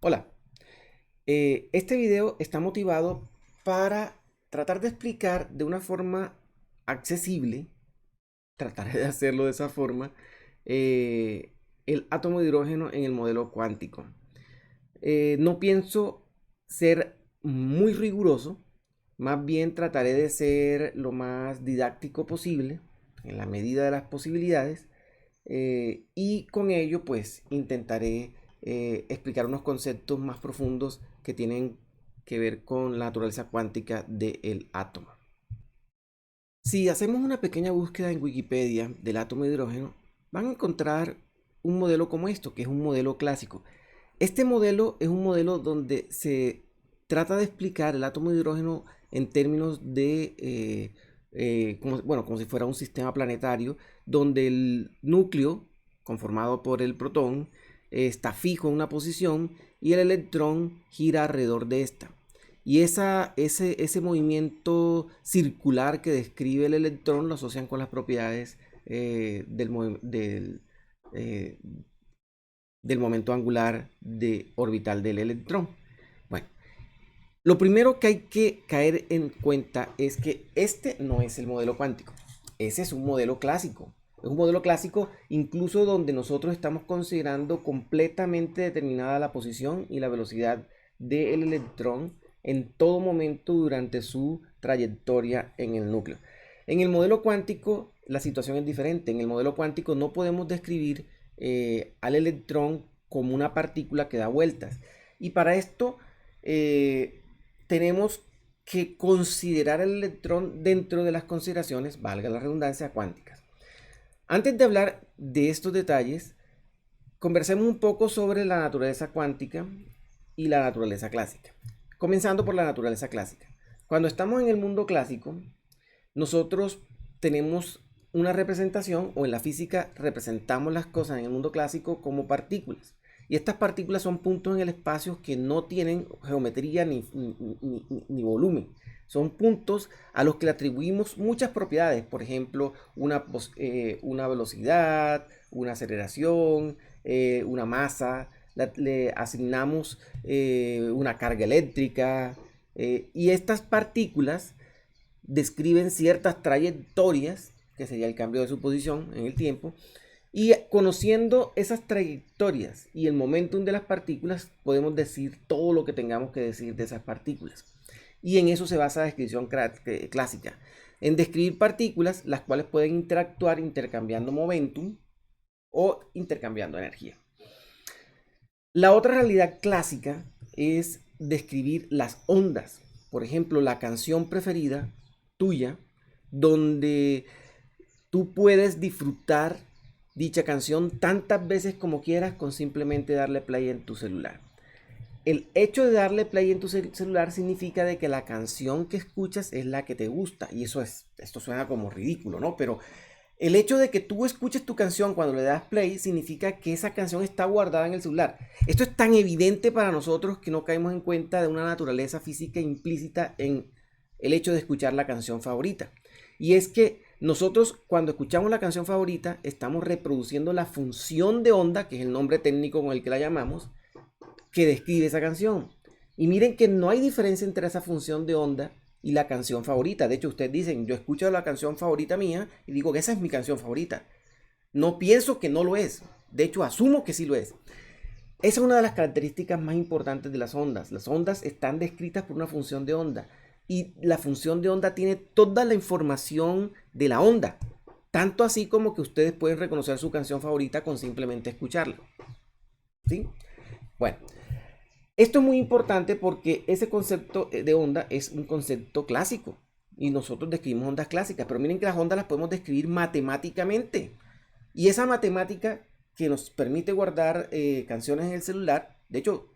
Hola, este video está motivado para tratar de explicar de una forma accesible, trataré de hacerlo de esa forma, el átomo de hidrógeno en el modelo cuántico. No pienso ser muy riguroso, más bien trataré de ser lo más didáctico posible, en la medida de las posibilidades, y con ello pues intentaré explicar unos conceptos más profundos que tienen que ver con la naturaleza cuántica del átomo. Si hacemos una pequeña búsqueda en Wikipedia del átomo de hidrógeno, van a encontrar un modelo como esto, que es un modelo clásico. Este modelo es un modelo donde se trata de explicar el átomo de hidrógeno en términos de, como si fuera un sistema planetario, donde el núcleo, conformado por el protón, está fijo en una posición y el electrón gira alrededor de esta. Y ese movimiento circular que describe el electrón lo asocian con las propiedades eh, del momento angular orbital del electrón. Bueno, lo primero que hay que caer en cuenta es que este no es el modelo cuántico. Ese es un modelo clásico. Es un modelo clásico incluso donde nosotros estamos considerando completamente determinada la posición y la velocidad del electrón en todo momento durante su trayectoria en el núcleo. En el modelo cuántico la situación es diferente. En el modelo cuántico no podemos describir al electrón como una partícula que da vueltas. Y para esto tenemos que considerar el electrón dentro de las consideraciones, valga la redundancia, cuánticas. Antes de hablar de estos detalles, conversemos un poco sobre la naturaleza cuántica y la naturaleza clásica. Comenzando por la naturaleza clásica. Cuando estamos en el mundo clásico, nosotros tenemos una representación, o en la física representamos las cosas en el mundo clásico como partículas. Y estas partículas son puntos en el espacio que no tienen geometría ni volumen. Son puntos a los que le atribuimos muchas propiedades, por ejemplo, una velocidad, una aceleración, una masa, le asignamos una carga eléctrica, y estas partículas describen ciertas trayectorias, que sería el cambio de su posición en el tiempo, y conociendo esas trayectorias y el momentum de las partículas, podemos decir todo lo que tengamos que decir de esas partículas. Y en eso se basa la descripción clásica, en describir partículas las cuales pueden interactuar intercambiando momentum o intercambiando energía. La otra realidad clásica es describir las ondas. Por ejemplo, la canción preferida tuya, donde tú puedes disfrutar dicha canción tantas veces como quieras con simplemente darle play en tu celular. El hecho de darle play en tu celular significa de que la canción que escuchas es la que te gusta. Y esto suena como ridículo, ¿no? Pero el hecho de que tú escuches tu canción cuando le das play significa que esa canción está guardada en el celular. Esto es tan evidente para nosotros que no caemos en cuenta de una naturaleza física implícita en el hecho de escuchar la canción favorita. Y es que nosotros cuando escuchamos la canción favorita estamos reproduciendo la función de onda, que es el nombre técnico con el que la llamamos, que describe esa canción. Y miren que no hay diferencia entre esa función de onda y la canción favorita. De hecho, ustedes dicen, yo escucho la canción favorita mía y digo que esa es mi canción favorita. No pienso que no lo es. De hecho, asumo que sí lo es. Esa es una de las características más importantes de las ondas. Las ondas están descritas por una función de onda. Y la función de onda tiene toda la información de la onda. Tanto así como que ustedes pueden reconocer su canción favorita con simplemente escucharla. ¿Sí? Bueno, esto es muy importante porque ese concepto de onda es un concepto clásico y nosotros describimos ondas clásicas, pero miren que las ondas las podemos describir matemáticamente. Y esa matemática que nos permite guardar canciones en el celular, de hecho,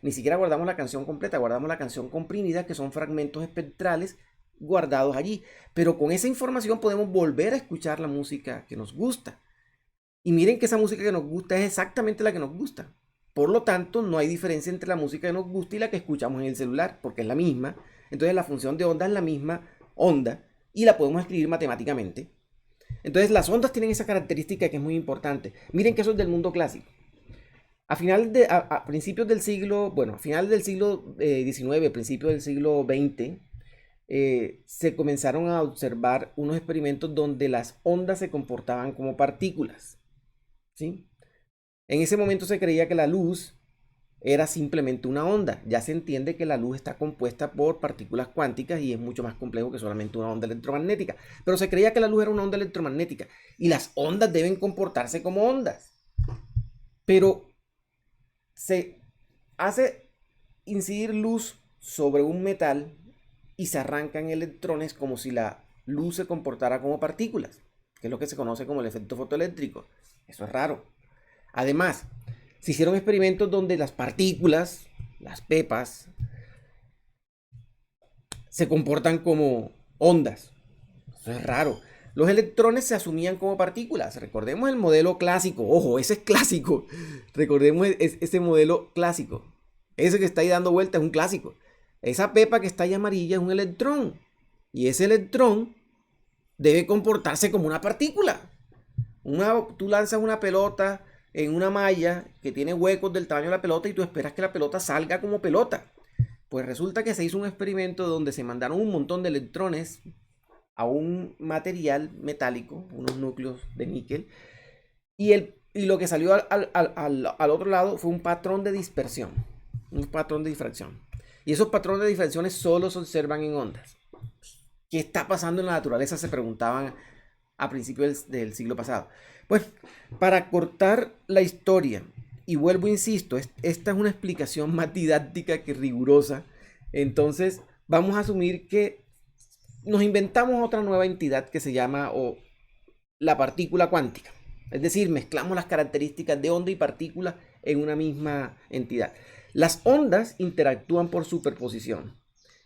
ni siquiera guardamos la canción completa, guardamos la canción comprimida, que son fragmentos espectrales guardados allí. Pero con esa información podemos volver a escuchar la música que nos gusta. Y miren que esa música que nos gusta es exactamente la que nos gusta. Por lo tanto, no hay diferencia entre la música que nos gusta y la que escuchamos en el celular, porque es la misma. Entonces la función de onda es la misma onda y la podemos escribir matemáticamente. Entonces las ondas tienen esa característica que es muy importante. Miren que eso es del mundo clásico. A principios del siglo, bueno, a final del siglo XIX, principios del siglo XX, se comenzaron a observar unos experimentos donde las ondas se comportaban como partículas, ¿sí? En ese momento se creía que la luz era simplemente una onda. Ya se entiende que la luz está compuesta por partículas cuánticas y es mucho más complejo que solamente una onda electromagnética. Pero se creía que la luz era una onda electromagnética y las ondas deben comportarse como ondas. Pero se hace incidir luz sobre un metal y se arrancan electrones como si la luz se comportara como partículas, que es lo que se conoce como el efecto fotoeléctrico. Eso es raro. Además, se hicieron experimentos donde las partículas, las pepas, se comportan como ondas. Eso es raro. Los electrones se asumían como partículas. Recordemos el modelo clásico. Ojo, ese es clásico. Recordemos ese modelo clásico. Ese que está ahí dando vuelta es un clásico. Esa pepa que está ahí amarilla es un electrón. Y ese electrón debe comportarse como una partícula. Tú lanzas una pelota en una malla que tiene huecos del tamaño de la pelota y tú esperas que la pelota salga como pelota. Pues resulta que se hizo un experimento donde se mandaron un montón de electrones a un material metálico, unos núcleos de níquel, y lo que salió al otro lado fue un patrón de dispersión, un patrón de difracción. Y esos patrones de difracciones solo se observan en ondas. ¿Qué está pasando en la naturaleza? Se preguntaban a principios del siglo pasado. Pues, para cortar la historia, y vuelvo, insisto, esta es una explicación más didáctica que rigurosa, entonces vamos a asumir que nos inventamos otra nueva entidad que se llama la partícula cuántica. Es decir, mezclamos las características de onda y partícula en una misma entidad. Las ondas interactúan por superposición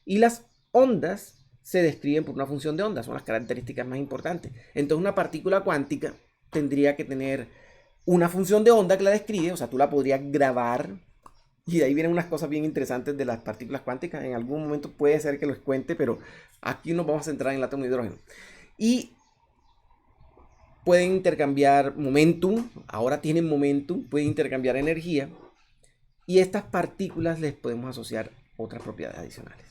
y las ondas se describen por una función de onda, son las características más importantes. Entonces una partícula cuántica tendría que tener una función de onda que la describe, o sea, tú la podrías grabar, y de ahí vienen unas cosas bien interesantes de las partículas cuánticas. En algún momento puede ser que los cuente, pero aquí nos vamos a centrar en el átomo de hidrógeno. Y pueden intercambiar momentum, ahora tienen momentum, pueden intercambiar energía, y estas partículas les podemos asociar otras propiedades adicionales.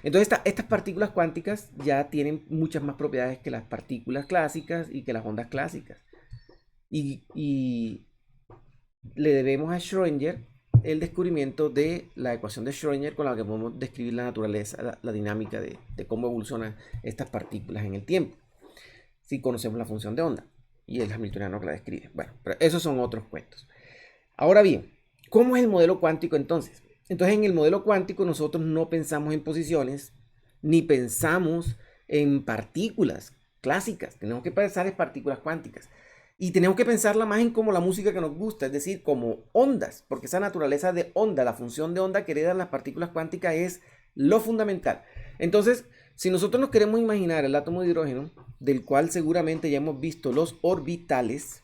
Entonces estas partículas cuánticas ya tienen muchas más propiedades que las partículas clásicas y que las ondas clásicas. Y le debemos a Schrödinger el descubrimiento de la ecuación de Schrödinger con la que podemos describir la naturaleza, la dinámica de cómo evolucionan estas partículas en el tiempo, si conocemos la función de onda. Y el hamiltoniano que la describe. Bueno, pero esos son otros cuentos. Ahora bien, ¿cómo es el modelo cuántico entonces? Entonces en el modelo cuántico nosotros no pensamos en posiciones, ni pensamos en partículas clásicas. Tenemos que pensar en partículas cuánticas. Y tenemos que pensarla más en como la música que nos gusta, es decir, como ondas, porque esa naturaleza de onda, la función de onda que heredan las partículas cuánticas es lo fundamental. Entonces, si nosotros nos queremos imaginar el átomo de hidrógeno, del cual seguramente ya hemos visto los orbitales,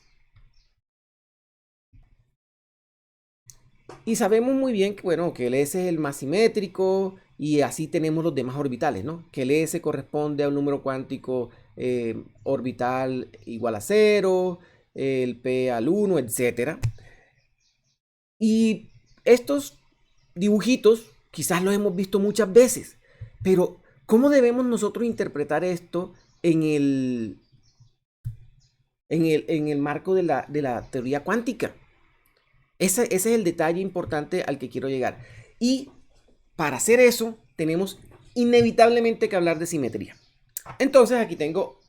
y sabemos muy bien que, bueno, que el S es el más simétrico y así tenemos los demás orbitales, ¿no? Que el S corresponde a un número cuántico orbital igual a 0, el P al 1, etc. Y estos dibujitos quizás los hemos visto muchas veces, pero ¿cómo debemos nosotros interpretar esto en el marco de la teoría cuántica? Ese es el detalle importante al que quiero llegar. Y para hacer eso, tenemos inevitablemente que hablar de simetría. Entonces aquí tengo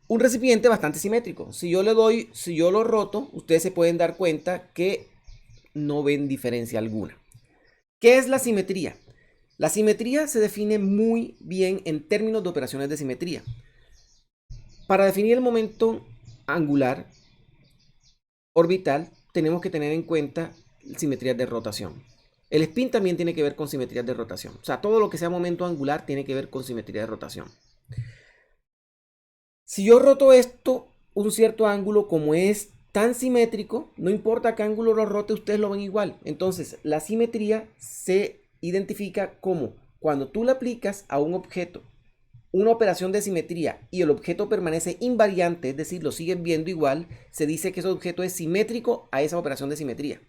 un recipiente bastante simétrico. Si yo lo roto, ustedes se pueden dar cuenta que no ven diferencia alguna. ¿Qué es la simetría? La simetría se define muy bien en términos de operaciones de simetría. Para definir el momento angular orbital, tenemos que tener en cuenta simetrías de rotación. El spin también tiene que ver con simetrías de rotación. O sea, todo lo que sea momento angular tiene que ver con simetría de rotación. Si yo roto esto, un cierto ángulo, como es tan simétrico, no importa qué ángulo lo rote, ustedes lo ven igual. Entonces, la simetría se identifica como cuando tú la aplicas a un objeto una operación de simetría y el objeto permanece invariante, es decir, lo siguen viendo igual, se dice que ese objeto es simétrico a esa operación de simetría.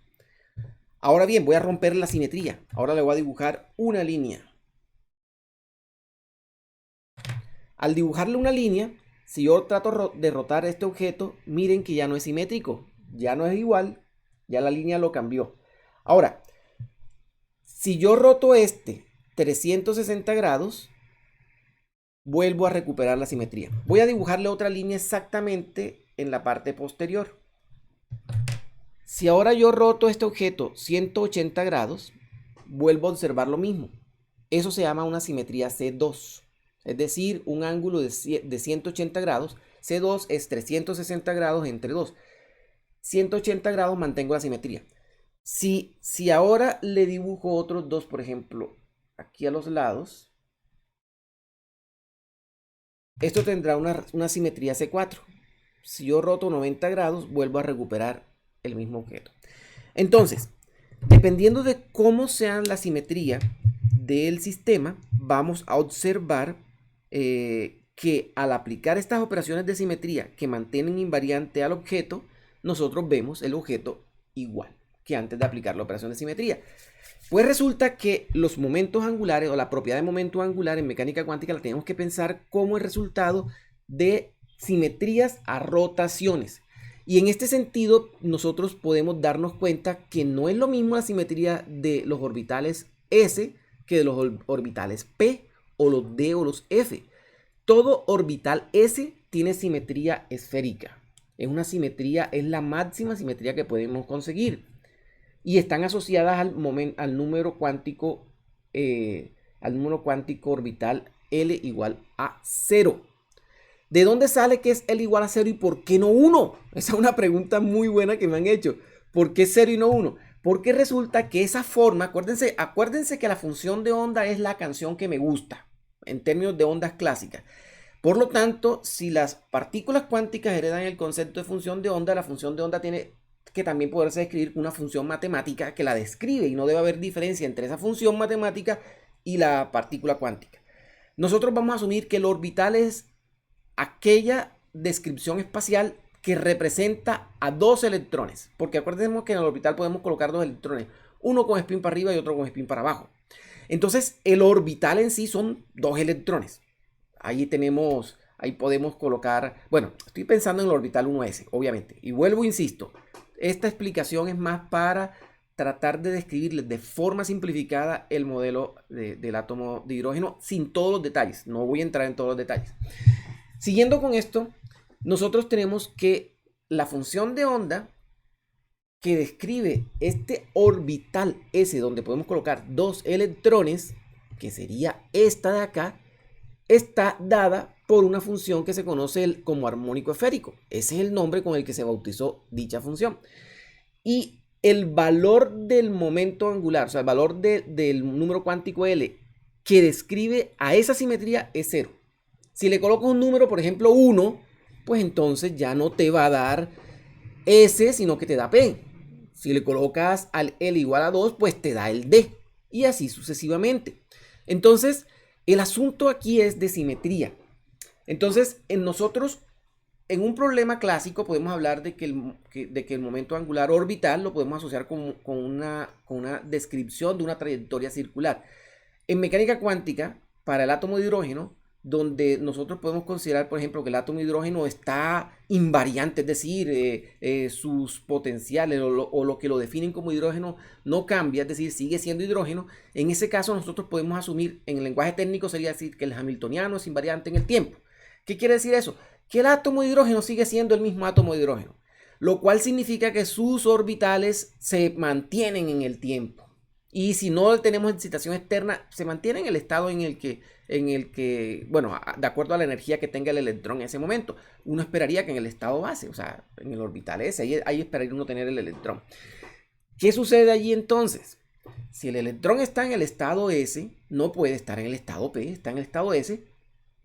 Ahora bien, voy a romper la simetría. Ahora le voy a dibujar una línea. Al dibujarle una línea, si yo trato de rotar este objeto, miren que ya no es simétrico, ya no es igual, ya la línea lo cambió. Ahora, si yo roto este 360 grados, vuelvo a recuperar la simetría. Voy a dibujarle otra línea exactamente en la parte posterior. Si ahora yo roto este objeto 180 grados, vuelvo a observar lo mismo. Eso se llama una simetría C2. Es decir, un ángulo de 180 grados. C2 es 360 grados entre 2. 180 grados mantengo la simetría. Si ahora le dibujo otros dos, por ejemplo, aquí a los lados, esto tendrá una simetría C4. Si yo roto 90 grados, vuelvo a recuperar el mismo objeto. Entonces, dependiendo de cómo sea la simetría del sistema, vamos a observar que al aplicar estas operaciones de simetría que mantienen invariante al objeto, nosotros vemos el objeto igual que antes de aplicar la operación de simetría. Pues resulta que los momentos angulares o la propiedad de momento angular en mecánica cuántica la tenemos que pensar como el resultado de simetrías a rotaciones. Y en este sentido, nosotros podemos darnos cuenta que no es lo mismo la simetría de los orbitales S que de los orbitales P o los D o los F. Todo orbital S tiene simetría esférica. Es una simetría, es la máxima simetría que podemos conseguir. Y están asociadas al número cuántico orbital L igual a 0. ¿De dónde sale que es L igual a 0 y por qué no 1? Esa es una pregunta muy buena que me han hecho. ¿Por qué 0 y no 1? Porque resulta que esa forma, acuérdense que la función de onda es la canción que me gusta, en términos de ondas clásicas. Por lo tanto, si las partículas cuánticas heredan el concepto de función de onda, la función de onda tiene que también poderse describir una función matemática que la describe y no debe haber diferencia entre esa función matemática y la partícula cuántica. Nosotros vamos a asumir que el orbital es aquella descripción espacial que representa a dos electrones, porque acuérdense que en el orbital podemos colocar dos electrones, uno con spin para arriba y otro con spin para abajo. Entonces el orbital en sí son dos electrones. Ahí podemos colocar, bueno, estoy pensando en el orbital 1s, obviamente, y vuelvo, insisto, esta explicación es más para tratar de describirles de forma simplificada el modelo del átomo de hidrógeno sin todos los detalles. No voy a entrar en todos los detalles. Siguiendo con esto, nosotros tenemos que la función de onda que describe este orbital S, donde podemos colocar dos electrones, que sería esta de acá, está dada por una función que se conoce como armónico esférico. Ese es el nombre con el que se bautizó dicha función. Y el valor del momento angular, o sea, el valor del número cuántico L que describe a esa simetría es 0. Si le colocas un número, por ejemplo 1, pues entonces ya no te va a dar S, sino que te da P. Si le colocas al L igual a 2, pues te da el D. Y así sucesivamente. Entonces, el asunto aquí es de simetría. Entonces, nosotros, en un problema clásico, podemos hablar de que el momento angular orbital lo podemos asociar con una descripción de una trayectoria circular. En mecánica cuántica, para el átomo de hidrógeno, donde nosotros podemos considerar, por ejemplo, que el átomo de hidrógeno está invariante, es decir, sus potenciales o lo que lo definen como hidrógeno no cambia, es decir, sigue siendo hidrógeno. En ese caso nosotros podemos asumir, en el lenguaje técnico sería decir que el hamiltoniano es invariante en el tiempo. ¿Qué quiere decir eso? Que el átomo de hidrógeno sigue siendo el mismo átomo de hidrógeno, lo cual significa que sus orbitales se mantienen en el tiempo. Y si no tenemos excitación externa, se mantiene en el estado en el que, bueno, de acuerdo a la energía que tenga el electrón en ese momento. Uno esperaría que en el estado base, o sea, en el orbital S, ahí esperaría uno tener el electrón. ¿Qué sucede allí entonces? Si el electrón está en el estado S, no puede estar en el estado P, está en el estado S,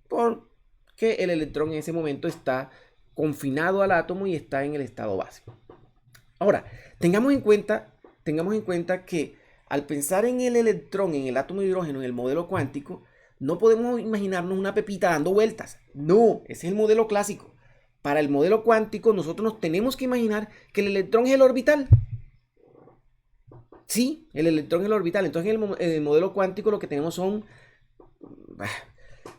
porque el electrón en ese momento está confinado al átomo y está en el estado base. Ahora, tengamos en cuenta que al pensar en el electrón, en el átomo de hidrógeno, en el modelo cuántico, No podemos imaginarnos una pepita dando vueltas. No, ese es el modelo clásico. Para el modelo cuántico nosotros nos tenemos que imaginar que el electrón es el orbital. Sí, el electrón es el orbital. Entonces en el modelo cuántico lo que tenemos son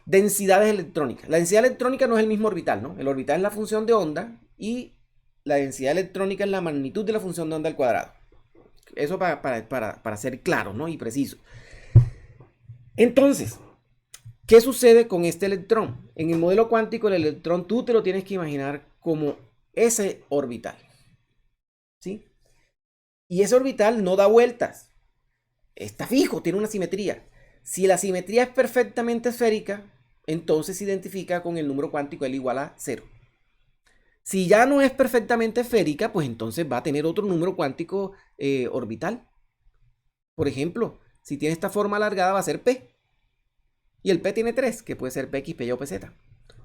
densidades electrónicas. La densidad electrónica no es el mismo orbital, ¿no? El orbital es la función de onda y la densidad electrónica es la magnitud de la función de onda al cuadrado. Eso para ser claro, ¿no? Y preciso. Entonces, ¿qué sucede con este electrón? En el modelo cuántico el electrón tú te lo tienes que imaginar como ese orbital. ¿Sí? Y ese orbital no da vueltas. Está fijo, tiene una simetría. Si la simetría es perfectamente esférica, entonces se identifica con el número cuántico L igual a 0. Si ya no es perfectamente esférica, pues entonces va a tener otro número cuántico orbital. Por ejemplo, si tiene esta forma alargada va a ser P. Y el P tiene 3, que puede ser PX, PY o PZ.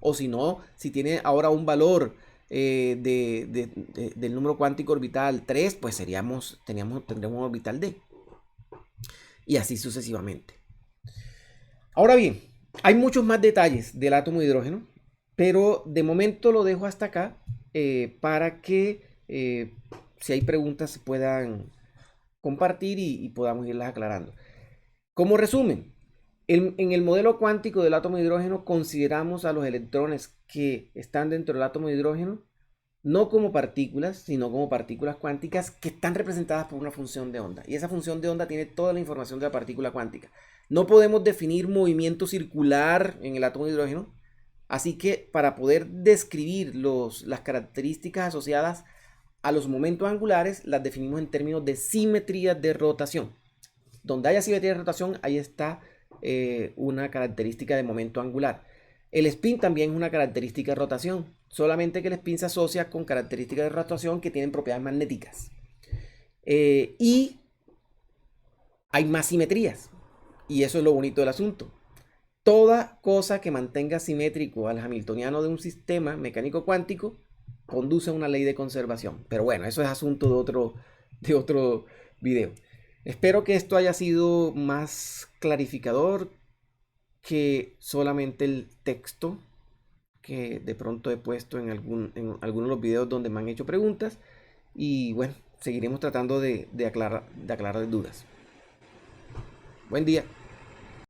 O si no, si tiene ahora un valor del número cuántico orbital 3, pues tendríamos un orbital D. Y así sucesivamente. Ahora bien, hay muchos más detalles del átomo de hidrógeno, pero de momento lo dejo hasta acá para que si hay preguntas se puedan compartir y podamos irlas aclarando. Como resumen, en el modelo cuántico del átomo de hidrógeno consideramos a los electrones que están dentro del átomo de hidrógeno no como partículas, sino como partículas cuánticas que están representadas por una función de onda. Y esa función de onda tiene toda la información de la partícula cuántica. No podemos definir movimiento circular en el átomo de hidrógeno, así que para poder describir las características asociadas a los momentos angulares, las definimos en términos de simetría de rotación. Donde haya simetría de rotación, ahí está una característica de momento angular. El spin también es una característica de rotación, solamente que el spin se asocia con características de rotación que tienen propiedades magnéticas. Y hay más simetrías, y eso es lo bonito del asunto. Toda cosa que mantenga simétrico al hamiltoniano de un sistema mecánico cuántico conduce a una ley de conservación. Pero bueno, eso es asunto de otro video. Espero que esto haya sido más clarificador que solamente el texto que de pronto he puesto en algunos de los videos donde me han hecho preguntas. Y bueno, seguiremos tratando de aclarar dudas. Buen día.